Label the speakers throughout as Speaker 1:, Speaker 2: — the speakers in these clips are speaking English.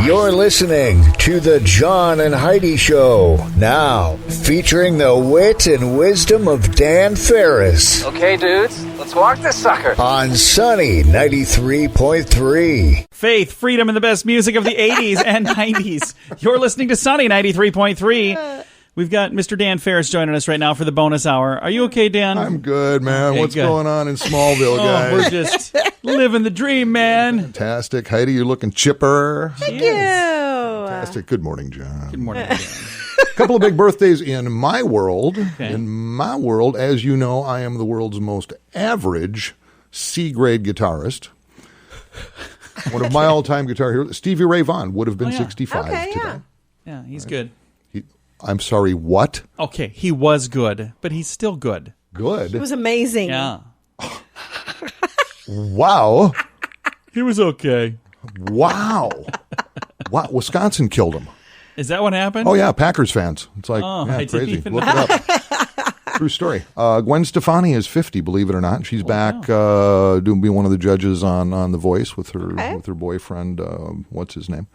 Speaker 1: You're listening to the John and Heidi Show. Now, featuring the wit and wisdom of Dan Farris.
Speaker 2: Okay, dudes, let's walk this sucker.
Speaker 1: On Sunny 93.3.
Speaker 3: Faith, freedom, and the best music of the 80s and 90s. You're listening to Sunny 93.3. We've got Mr. Dan Farris joining us right now for the bonus hour. Are you okay, Dan?
Speaker 4: I'm good, man.
Speaker 3: Okay,
Speaker 4: What's
Speaker 3: good.
Speaker 4: going on in Smallville, guys?
Speaker 3: We're just living the dream, man.
Speaker 4: Fantastic. Heidi, you're looking chipper.
Speaker 5: Thank you.
Speaker 4: Fantastic. Good morning, John.
Speaker 3: Good morning, Dan.
Speaker 4: A couple of big birthdays in my world.
Speaker 3: Okay.
Speaker 4: In my world, as you know, I am the world's most average C-grade guitarist. One of my all-time guitar heroes, Stevie Ray Vaughan, would have been 65
Speaker 5: Okay,
Speaker 4: today.
Speaker 3: Yeah, he's good.
Speaker 4: I'm sorry, what?
Speaker 3: Okay, he was good, but he's still good.
Speaker 4: Good.
Speaker 5: It was amazing.
Speaker 3: Yeah.
Speaker 4: Wow.
Speaker 3: He was okay.
Speaker 4: Wow. Wow. Wisconsin killed him.
Speaker 3: Is that what happened?
Speaker 4: Oh, yeah, Packers fans. It's like,
Speaker 3: I
Speaker 4: yeah,
Speaker 3: didn't
Speaker 4: crazy.
Speaker 3: even
Speaker 4: Look it up. True story. Gwen Stefani is 50, believe it or not. She's back doing being one of the judges on The Voice with her boyfriend, what's his name?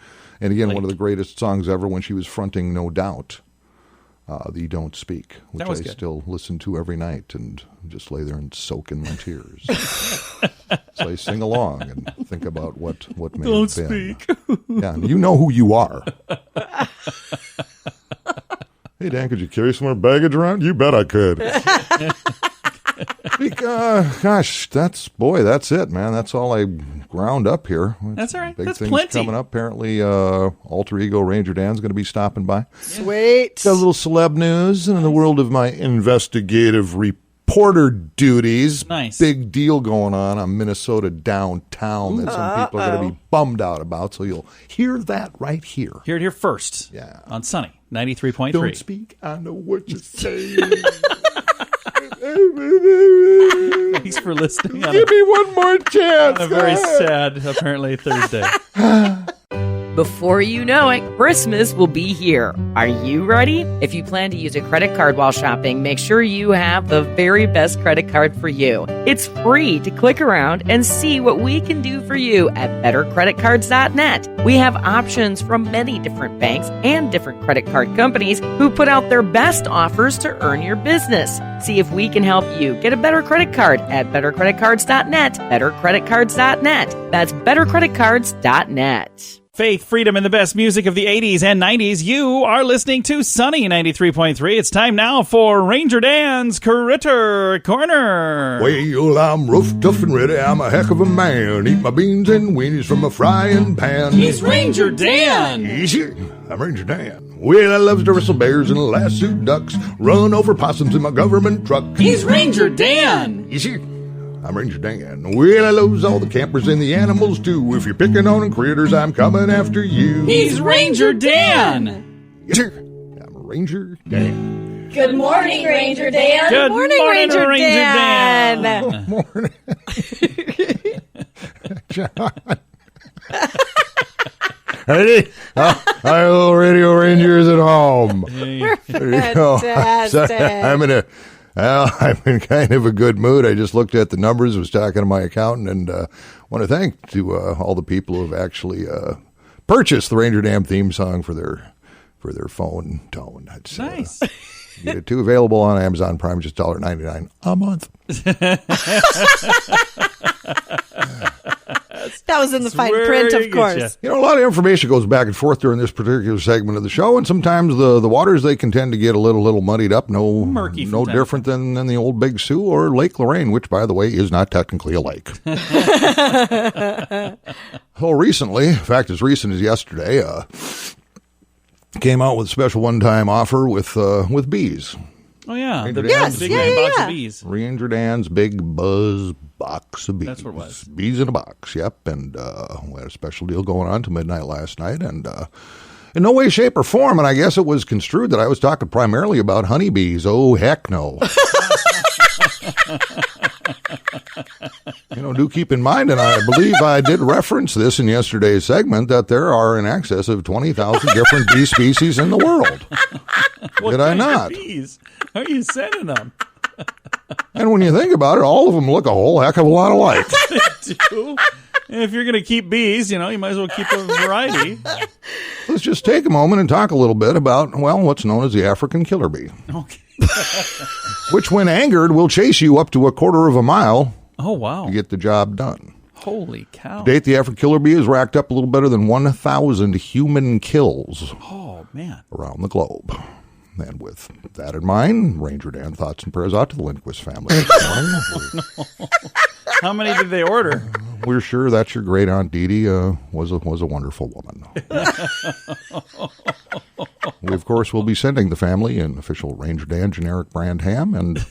Speaker 4: And again, one of the greatest songs ever when she was fronting No Doubt. The Don't Speak, which I still listen to every night and just lay there and soak in my tears. So I sing along and think about what may
Speaker 3: Don't
Speaker 4: have been.
Speaker 3: speak.
Speaker 4: Yeah, you know who you are. Hey, Dan, could you carry some more baggage around? You bet I could. Gosh, that's it, man. That's all I ground up here.
Speaker 3: That's all right.
Speaker 4: Big
Speaker 3: That's
Speaker 4: things
Speaker 3: plenty.
Speaker 4: coming up. Apparently, alter ego Ranger Dan's going to be stopping by.
Speaker 5: Sweet.
Speaker 4: Got a little celeb news, and in the world of my investigative reporter duties,
Speaker 3: Nice.
Speaker 4: big deal going on Minnesota downtown that some people are going to be bummed out about. So you'll hear that right here.
Speaker 3: Hear it here first.
Speaker 4: Yeah.
Speaker 3: On Sunny 93.3.
Speaker 4: Don't speak, I know what you're saying.
Speaker 3: Thanks for listening on
Speaker 4: Give me one more chance.
Speaker 3: a very sad, apparently, Thursday.
Speaker 6: Before you know it, Christmas will be here. Are you ready? If you plan to use a credit card while shopping, make sure you have the very best credit card for you. It's free to click around and see what we can do for you at bettercreditcards.net. We have options from many different banks and different credit card companies who put out their best offers to earn your business. See if we can help you get a better credit card at bettercreditcards.net. Bettercreditcards.net. That's bettercreditcards.net.
Speaker 3: Faith, freedom, and the best music of the 80s and 90s. You are listening to Sunny 93.3. It's time now for Ranger Dan's Critter Corner.
Speaker 4: Well, I'm rough, tough, and ready. I'm a heck of a man. Eat my beans and weenies from a frying pan.
Speaker 3: He's Ranger Dan.
Speaker 4: Easy. I'm Ranger Dan. Well, I loves to wrestle bears and lasso ducks. Run over possums in my government truck.
Speaker 3: He's Ranger Dan.
Speaker 4: Easy. I'm Ranger Dan. Well, I loves all the campers and the animals too. If you're picking on critters, I'm coming after you.
Speaker 3: He's Ranger Dan.
Speaker 4: Yes, sir. I'm Ranger Dan.
Speaker 7: Good morning, Ranger Dan.
Speaker 3: Good
Speaker 5: morning, Ranger Dan.
Speaker 3: Dan.
Speaker 4: Morning. John. Hey, hi, little radio rangers at home. There you go.
Speaker 5: Fantastic.
Speaker 4: I'm in kind of a good mood. I just looked at the numbers, was talking to my accountant, and want to thank to all the people who have actually purchased the Ranger Dam theme song for their phone tone. That's
Speaker 3: Nice.
Speaker 4: you get it too, available on Amazon Prime, just $1.99 a month.
Speaker 5: That was in the fine print, of course.
Speaker 4: You know, a lot of information goes back and forth during this particular segment of the show, and sometimes the waters, they can tend to get a little muddied up.
Speaker 3: Murky from
Speaker 4: No
Speaker 3: time
Speaker 4: different than the old Big Sioux or Lake Lorraine, which, by the way, is not technically a lake. So recently, in fact, as recent as yesterday, came out with a special one-time offer with bees.
Speaker 3: Oh, yeah.
Speaker 4: Ranger
Speaker 3: The
Speaker 4: Dan's
Speaker 3: big
Speaker 5: yeah,
Speaker 3: box
Speaker 5: yeah.
Speaker 3: of bees.
Speaker 4: Ranger Dan's Big Buzz Box of Bees.
Speaker 3: That's what it was.
Speaker 4: Bees in a box, yep. And we had a special deal going on till midnight last night. And in no way, shape, or form, and I guess it was construed that I was talking primarily about honeybees. Oh, heck no. Do keep in mind, and I believe I did reference this in yesterday's segment, that there are in excess of 20,000 different bee species in the world.
Speaker 3: What
Speaker 4: Did I
Speaker 3: kind of
Speaker 4: not?
Speaker 3: bees are you sending them?
Speaker 4: And when you think about it, all of them look a whole heck of a lot alike.
Speaker 3: Do? If you're going to keep bees, you might as well keep a variety.
Speaker 4: Let's just take a moment and talk a little bit about, what's known as the African killer bee.
Speaker 3: Okay.
Speaker 4: Which, when angered, will chase you up to a quarter of a mile.
Speaker 3: Oh, wow.
Speaker 4: To get the job done.
Speaker 3: Holy cow.
Speaker 4: To date, the African killer bee has racked up a little better than 1,000 human kills.
Speaker 3: Oh, man.
Speaker 4: Around the globe. And with that in mind, Ranger Dan, thoughts and prayers out to the Lindquist family.
Speaker 3: How many did they order?
Speaker 4: We're sure that your great aunt Dee Dee was a wonderful woman. We, of course, will be sending the family an official Ranger Dan generic brand ham, and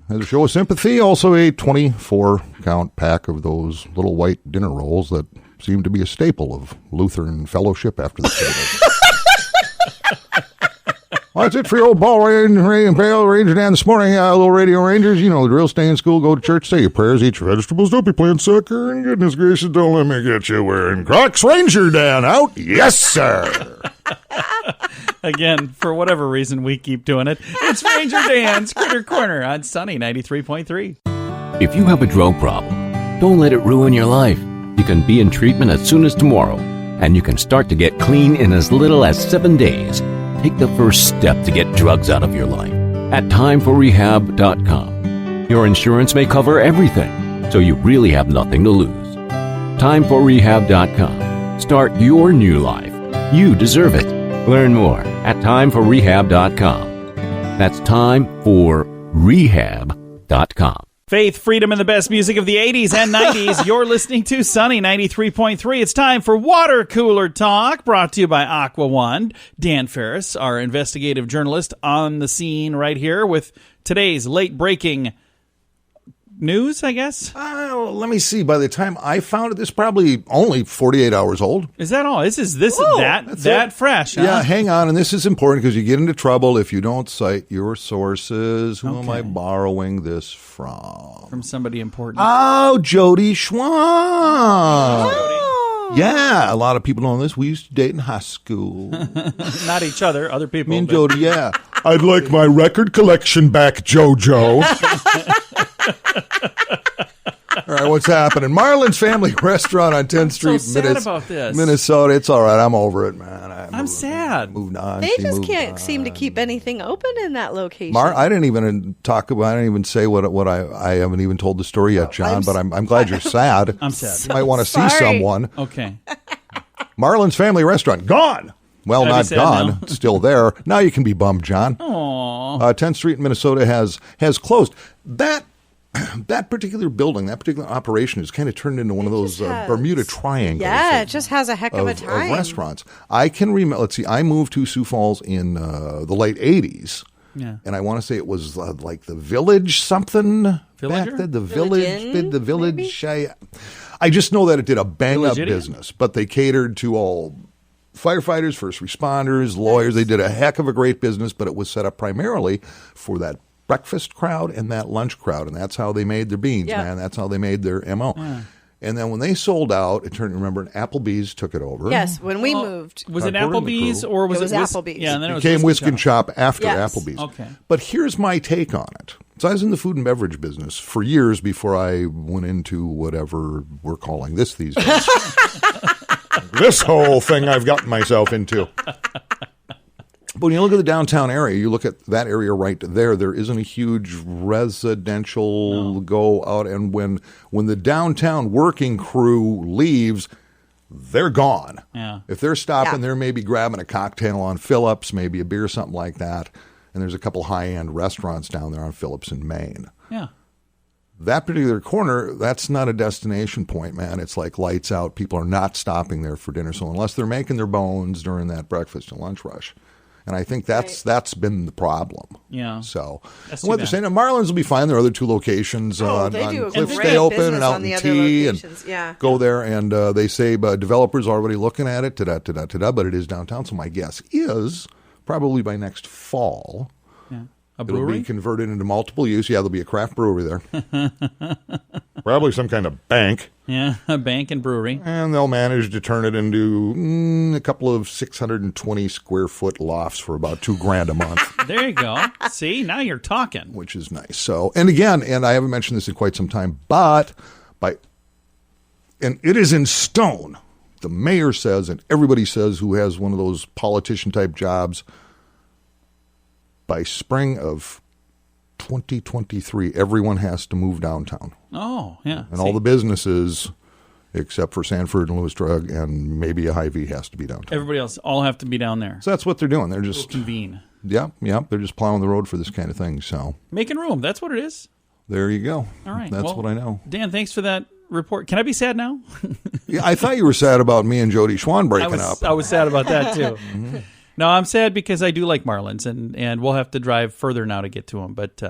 Speaker 4: as a show of sympathy, also a 24-count pack of those little white dinner rolls that seem to be a staple of Lutheran fellowship after the service. Well, that's it for your old ball Ranger Dan this morning. Little Radio Rangers, you know the drill. Stay in school, go to church, say your prayers, eat your vegetables, don't be playing soccer, and goodness gracious, don't let me get you wearing Crocs. Ranger Dan out. Yes, sir.
Speaker 3: Again, for whatever reason, we keep doing it. It's Ranger Dan's Critter Corner on Sunny 93.3.
Speaker 8: If you have a drug problem, don't let it ruin your life. You can be in treatment as soon as tomorrow, and you can start to get clean in as little as 7 days. Take the first step to get drugs out of your life at timeforrehab.com. Your insurance may cover everything, so you really have nothing to lose. Timeforrehab.com. Start your new life. You deserve it. Learn more at timeforrehab.com. That's timeforrehab.com.
Speaker 3: Faith, freedom, and the best music of the 80s and 90s. You're listening to Sunny 93.3. It's time for Water Cooler Talk, brought to you by Aqua One. Dan Farris, our investigative journalist, on the scene right here with today's late-breaking news, I guess.
Speaker 4: Let me see. By the time I found it, this is probably only 48 hours old.
Speaker 3: Is that all? This is that fresh, huh?
Speaker 4: Yeah, hang on. And this is important because you get into trouble if you don't cite your sources. Who am I borrowing this from?
Speaker 3: From somebody important.
Speaker 4: Oh, Jody Schwan. Oh. Yeah, a lot of people know this. We used to date in high school.
Speaker 3: Not each other, other people.
Speaker 4: Me and Jody, yeah. I'd like my record collection back, JoJo. All right, what's happening? Marlin's Family Restaurant on 10th Street,
Speaker 3: so sad about this.
Speaker 4: Minnesota. It's all right. I'm over it, man.
Speaker 3: I'm sad.
Speaker 4: Moved on.
Speaker 5: They just can't seem to keep anything open in that location.
Speaker 4: I didn't even talk about. I didn't even say what I haven't even told the story yet, John. But I'm glad you're sad.
Speaker 3: I'm sad.
Speaker 4: You might want to see someone.
Speaker 3: Okay.
Speaker 4: Marlin's Family Restaurant gone. Well, not gone. It's still there. Now you can be bummed, John.
Speaker 3: Aww.
Speaker 4: 10th Street in Minnesota has closed. That particular building, that particular operation has kind of turned into one of those Bermuda Triangles.
Speaker 5: Yeah, it just has a heck of a time.
Speaker 4: Of restaurants. I can remember, let's see, I moved to Sioux Falls in the late 80s.
Speaker 3: Yeah.
Speaker 4: And I want to say it was like the Village something.
Speaker 3: Villager?
Speaker 4: Back then, the Village. I just know that it did a bang-up business, but they catered to all firefighters, first responders, lawyers. They did a heck of a great business, but it was set up primarily for that breakfast crowd and that lunch crowd, and that's how they made their beans, man. That's how they made their MO. Yeah. And then when they sold out, remember, Applebee's took it over.
Speaker 5: Yes, when we moved.
Speaker 3: Was it Applebee's or was it
Speaker 5: Applebee's?
Speaker 3: Yeah, and then
Speaker 4: it became Whisk and Chop after
Speaker 5: Yes.
Speaker 4: Applebee's.
Speaker 3: Okay.
Speaker 4: But here's my take on it. So I was in the food and beverage business for years before I went into whatever we're calling this these days. This whole thing I've gotten myself into. But when you look at the downtown area, you look at that area right there, there isn't a huge residential go out. And when the downtown working crew leaves, they're gone.
Speaker 3: Yeah.
Speaker 4: If they're stopping, they're maybe grabbing a cocktail on Phillips, maybe a beer, something like that. And there's a couple high-end restaurants down there on Phillips in Maine.
Speaker 3: Yeah.
Speaker 4: That particular corner, that's not a destination point, man. It's like lights out. People are not stopping there for dinner. So unless they're making their bones during that breakfast and lunch rush. And I think that's been the problem.
Speaker 3: Yeah.
Speaker 4: So what they're saying, Marlins will be fine. There are other two locations on Cliff Stay Open and out in T. And go there, and they say developers are already looking at it, but it is downtown. So my guess is probably by next fall, it'll be converted into multiple use. Yeah, there'll be a craft brewery there. Probably some kind of bank.
Speaker 3: Yeah, a bank and brewery.
Speaker 4: And they'll manage to turn it into a couple of 620 square foot lofts for about $2,000 a month.
Speaker 3: There you go. See, now you're talking.
Speaker 4: Which is nice. So, and again, and I haven't mentioned this in quite some time, but and it is in stone. The mayor says, and everybody says who has one of those politician-type jobs, by spring of 2023, everyone has to move downtown.
Speaker 3: Oh, yeah.
Speaker 4: And all the businesses, except for Sanford and Louis Drug and maybe a Hy-Vee, has to be downtown.
Speaker 3: Everybody else all have to be down there.
Speaker 4: So that's what they're doing. They're just
Speaker 3: convene.
Speaker 4: Yeah. They're just plowing the road for this kind of thing. So
Speaker 3: making room. That's what it is.
Speaker 4: There you go.
Speaker 3: All right.
Speaker 4: That's what I know.
Speaker 3: Dan, thanks for that report. Can I be sad now?
Speaker 4: Yeah, I thought you were sad about me and Jody Schwan breaking up.
Speaker 3: I was sad about that, too. Mm-hmm. No, I'm sad because I do like marlins, and we'll have to drive further now to get to them, but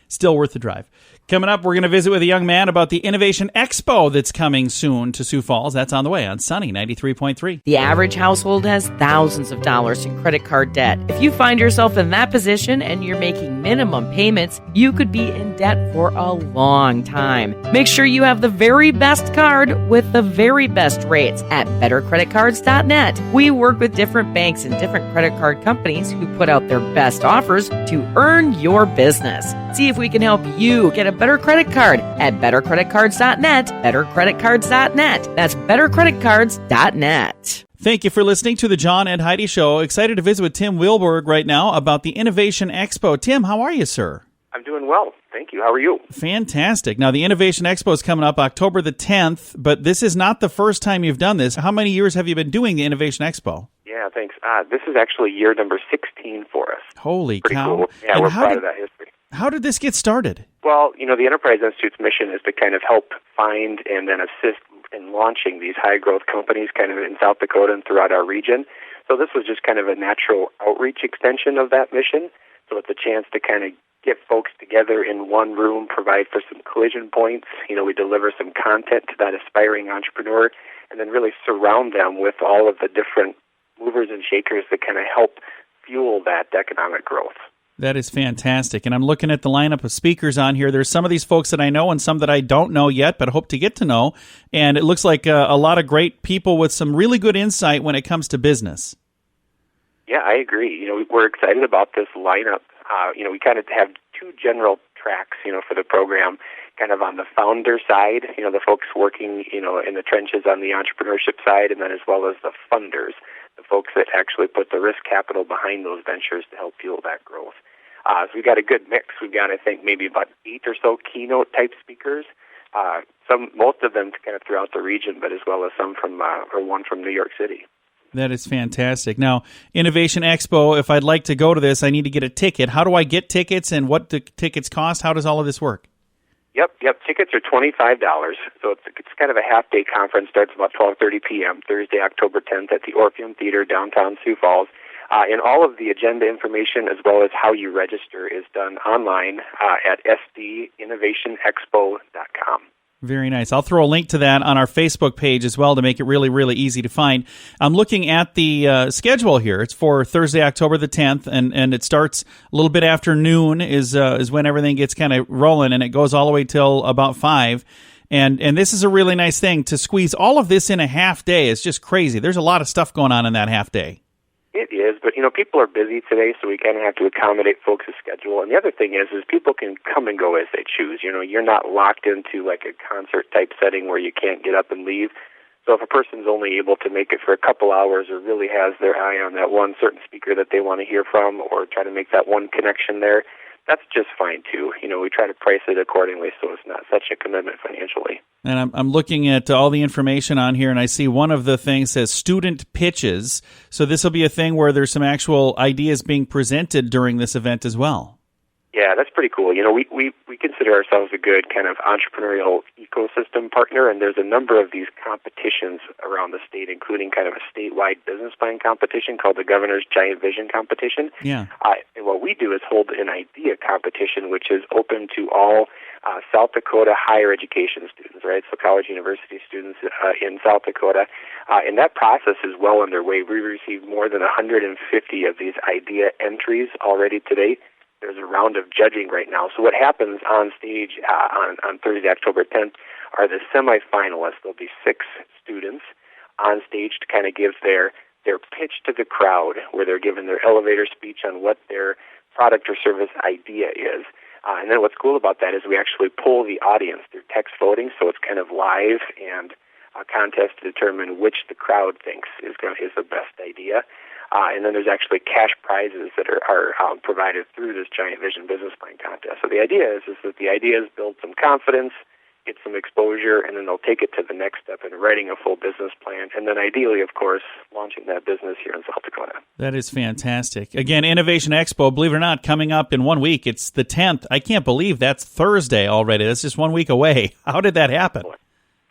Speaker 3: still worth the drive. Coming up, we're going to visit with a young man about the Innovation Expo that's coming soon to Sioux Falls. That's on the way on Sunny 93.3.
Speaker 6: The average household has thousands of dollars in credit card debt. If you find yourself in that position and you're making minimum payments, you could be in debt for a long time. Make sure you have the very best card with the very best rates at bettercreditcards.net. We work with different banks and different credit card companies who put out their best offers to earn your business. See if we can help you get a better credit card at bettercreditcards.net, bettercreditcards.net. That's bettercreditcards.net.
Speaker 3: Thank you for listening to the John and Heidi Show. Excited to visit with Tim Wilberg right now about the Innovation Expo. Tim, how are you, sir?
Speaker 9: I'm doing well. Thank you. How are you?
Speaker 3: Fantastic. Now, the Innovation Expo is coming up October the 10th, but this is not the first time you've done this. How many years have you been doing the Innovation Expo?
Speaker 9: Yeah, thanks. This is actually year number 16 for us.
Speaker 3: Holy
Speaker 9: Pretty
Speaker 3: cow.
Speaker 9: Cool. Yeah,
Speaker 3: And
Speaker 9: we're proud of that history.
Speaker 3: How did this get started?
Speaker 9: Well, the Enterprise Institute's mission is to kind of help find and then assist in launching these high-growth companies kind of in South Dakota and throughout our region. So this was just kind of a natural outreach extension of that mission. So it's a chance to kind of get folks together in one room, provide for some collision points. We deliver some content to that aspiring entrepreneur, and then really surround them with all of the different movers and shakers that kind of help fuel that economic growth.
Speaker 3: That is fantastic. And I'm looking at the lineup of speakers on here. There's some of these folks that I know and some that I don't know yet, but hope to get to know. And it looks like a lot of great people with some really good insight when it comes to business.
Speaker 9: Yeah, I agree. We're excited about this lineup. We kind of have two general tracks, for the program, kind of on the founder side, the folks working, in the trenches on the entrepreneurship side, and then as well as the funders, the folks that actually put the risk capital behind those ventures to help fuel that growth. So we've got a good mix. We've got, I think, maybe about 8 or so keynote-type speakers, most of them kind of throughout the region, but as well as some from, or one from New York City.
Speaker 3: That is fantastic. Now, Innovation Expo, if I'd like to go to this, I need to get a ticket. How do I get tickets, and what do tickets cost? How does all of this work?
Speaker 9: Yep. Tickets are $25. So it's kind of a half-day conference. Starts about 12:30 p.m. Thursday, October 10th at the Orpheum Theater, downtown Sioux Falls. And all of the agenda information, as well as how you register, is done online at sdinnovationexpo.com.
Speaker 3: Very nice. I'll throw a link to that on our Facebook page as well to make it really, really easy to find. I'm looking at the schedule here. It's for Thursday, October the 10th, and it starts a little bit after noon is when everything gets kind of rolling, and it goes all the way till about 5. And this is a really nice thing to squeeze all of this in a half day. It's just crazy. There's a lot of stuff going on in that half day.
Speaker 9: It is, but people are busy today, so we kind of have to accommodate folks' schedule. And the other thing is people can come and go as they choose. You're not locked into like a concert type setting where you can't get up and leave. So if a person's only able to make it for a couple hours, or really has their eye on that one certain speaker that they want to hear from, or try to make that one connection there, that's just fine too. We try to price it accordingly so it's not such a commitment financially.
Speaker 3: And I'm looking at all the information on here, and I see one of the things says student pitches. So this will be a thing where there's some actual ideas being presented during this event as well.
Speaker 9: Yeah, that's pretty cool. We consider ourselves a good kind of entrepreneurial ecosystem partner, and there's a number of these competitions around the state, including kind of a statewide business plan competition called the Governor's Giant Vision Competition.
Speaker 3: Yeah.
Speaker 9: And what we do is hold an idea competition, which is open to all South Dakota higher education students, right? So college university students in South Dakota. And that process is well underway. We received more than 150 of these idea entries already to date. There's a round of judging right now. So what happens on stage on Thursday, October 10th, are the semifinalists. There'll be 6 students on stage to kind of give their pitch to the crowd, where they're given their elevator speech on what their product or service idea is. And then what's cool about that is we actually poll the audience through text voting, so it's kind of live, and contest to determine which the crowd thinks is the best idea. And then there's actually cash prizes that are provided through this Giant Vision Business Plan contest. So the idea is that the ideas build some confidence, get some exposure, and then they'll take it to the next step in writing a full business plan, and then ideally, of course, launching that business here in South Dakota.
Speaker 3: That is fantastic. Again, Innovation Expo, believe it or not, coming up in 1 week. It's the 10th. I can't believe that's Thursday already. That's just 1 week away. How did that happen?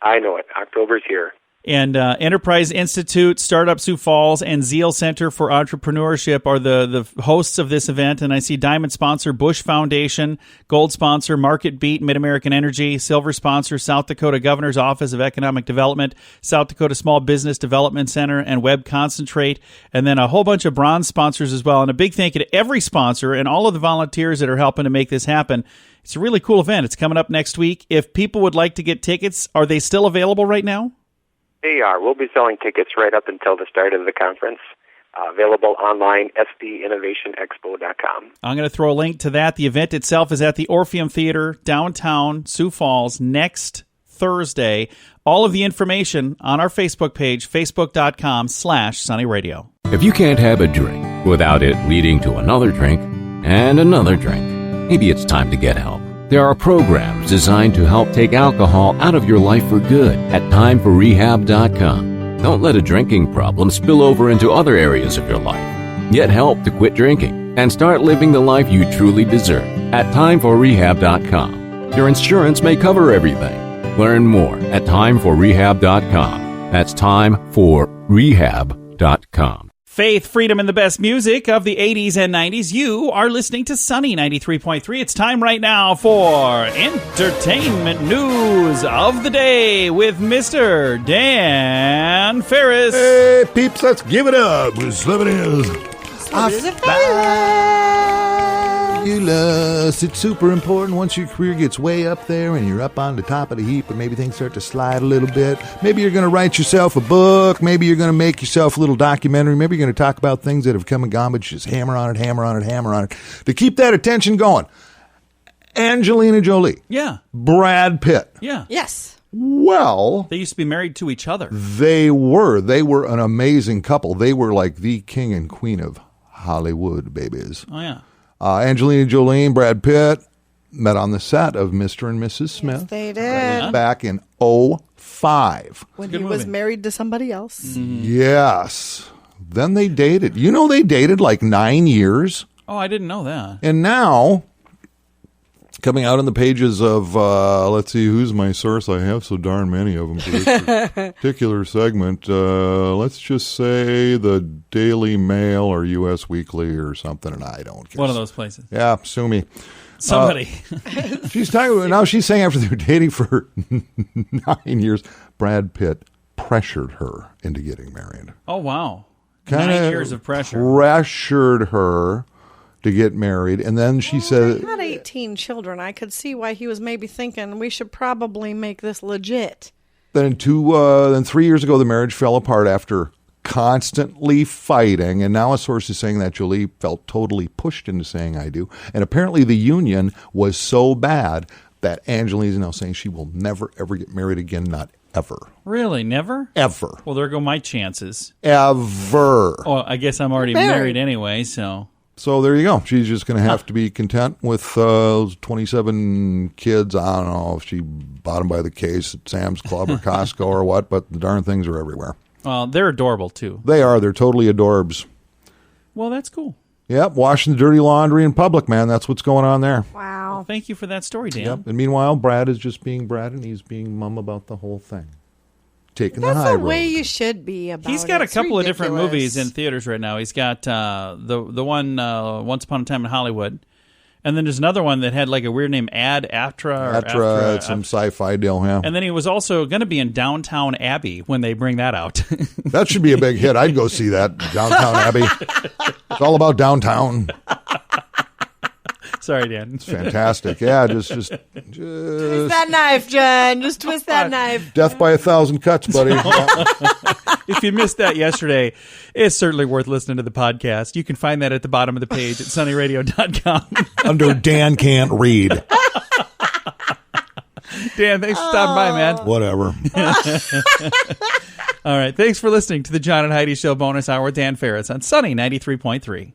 Speaker 9: I know it. October's here.
Speaker 3: And Enterprise Institute, Startup Sioux Falls, and Zeal Center for Entrepreneurship are the hosts of this event. And I see Diamond sponsor Bush Foundation, Gold sponsor Market Beat, Mid-American Energy, Silver sponsor South Dakota Governor's Office of Economic Development, South Dakota Small Business Development Center, and Web Concentrate. And then a whole bunch of bronze sponsors as well. And a big thank you to every sponsor and all of the volunteers that are helping to make this happen. It's a really cool event. It's coming up next week. If people would like to get tickets, are they still available right now?
Speaker 9: They are. We'll be selling tickets right up until the start of the conference. Available online, sdinnovationexpo.com.
Speaker 3: I'm going to throw a link to that. The event itself is at the Orpheum Theater, downtown Sioux Falls, next Thursday. All of the information on our Facebook page, facebook.com/sunnyradio.
Speaker 8: If you can't have a drink without it leading to another drink and another drink, maybe it's time to get help. There are programs designed to help take alcohol out of your life for good at timeforrehab.com. Don't let a drinking problem spill over into other areas of your life. Get help to quit drinking and start living the life you truly deserve at timeforrehab.com. Your insurance may cover everything. Learn more at timeforrehab.com. That's timeforrehab.com.
Speaker 3: Faith, freedom, and the best music of the 80s and 90s. You are listening to Sunny 93.3. It's time right now for entertainment news of the day with Mr. Dan Farris.
Speaker 4: Hey, peeps, let's give it up. Celebrities. Fabulous. It's super important once your career gets way up there and you're up on the top of the heap, but maybe things start to slide a little bit. Maybe you're going to write yourself a book. Maybe you're going to make yourself a little documentary. Maybe you're going to talk about things that have come and gone, but just hammer on it, hammer on it, hammer on it to keep that attention going. Angelina Jolie.
Speaker 3: Yeah.
Speaker 4: Brad Pitt.
Speaker 3: Yeah.
Speaker 5: Yes.
Speaker 3: Well, they used to be married to each other.
Speaker 4: They were an amazing couple. They were like the king and queen of Hollywood, babies.
Speaker 3: Oh, yeah.
Speaker 4: Angelina Jolie and Brad Pitt met on the set of Mr. and Mrs. Smith.
Speaker 5: Yes, they did.
Speaker 4: Back in 2005.
Speaker 5: When he was married to somebody else.
Speaker 3: Mm-hmm.
Speaker 4: Yes. Then they dated. You know, they dated like 9 years.
Speaker 3: Oh, I didn't know that.
Speaker 4: And now, coming out on the pages of, let's see, who's my source? I have so darn many of them for this particular segment. Let's just say the Daily Mail or U.S. Weekly or something, and I don't care.
Speaker 3: One of those places.
Speaker 4: Yeah, sue me.
Speaker 3: Somebody.
Speaker 4: She's talking about, now she's saying after they were dating for 9 years, Brad Pitt pressured her into getting married.
Speaker 3: Oh, wow.
Speaker 4: Kinda
Speaker 3: 9 years of pressure.
Speaker 4: Pressured her to get married, and then she said,
Speaker 5: "They had 18 children. I could see why he was maybe thinking we should probably make this legit."
Speaker 4: Then 3 years ago, the marriage fell apart after constantly fighting, and now a source is saying that Jolie felt totally pushed into saying "I do," and apparently the union was so bad that Angelina is now saying she will never ever get married again, not ever.
Speaker 3: Really? Never?
Speaker 4: Ever.
Speaker 3: Well, there go my chances.
Speaker 4: Ever.
Speaker 3: Oh, I guess I'm already married anyway, so.
Speaker 4: So there you go. She's just going to have to be content with 27 kids. I don't know if she bought them by the case at Sam's Club or Costco or what, but the darn things are everywhere.
Speaker 3: Well, they're adorable, too.
Speaker 4: They are. They're totally adorbs.
Speaker 3: Well, that's cool.
Speaker 4: Yep, washing the dirty laundry in public, man. That's what's going on there.
Speaker 5: Wow.
Speaker 3: Well, thank you for that story, Dan.
Speaker 4: Yep. And meanwhile, Brad is just being Brad, and he's being mum about the whole thing. Taking
Speaker 5: That's
Speaker 4: the high
Speaker 5: the
Speaker 4: road.
Speaker 5: way you should be about it.
Speaker 3: He's got a couple of different
Speaker 5: ridiculous.
Speaker 3: movies in theaters right now. He's got the one Once Upon a Time in Hollywood, and then there's another one that had like a weird name, Ad Astra.
Speaker 4: It's some sci-fi deal, yeah.
Speaker 3: And then he was also going to be in Downtown Abbey when they bring that out.
Speaker 4: That should be a big hit. I'd go see that. Downtown Abbey. It's all about downtown.
Speaker 3: Sorry, Dan.
Speaker 4: It's fantastic. Yeah, just
Speaker 5: Twist that knife, John. Just twist that knife.
Speaker 4: death by 1,000 cuts, buddy.
Speaker 3: If you missed that yesterday, it's certainly worth listening to the podcast. You can find that at the bottom of the page at sunnyradio.com.
Speaker 4: Under Dan Can't Read.
Speaker 3: Dan, thanks for stopping by, man.
Speaker 4: Whatever.
Speaker 3: All right. Thanks for listening to the John and Heidi Show bonus hour with Dan Farris on Sunny 93.3.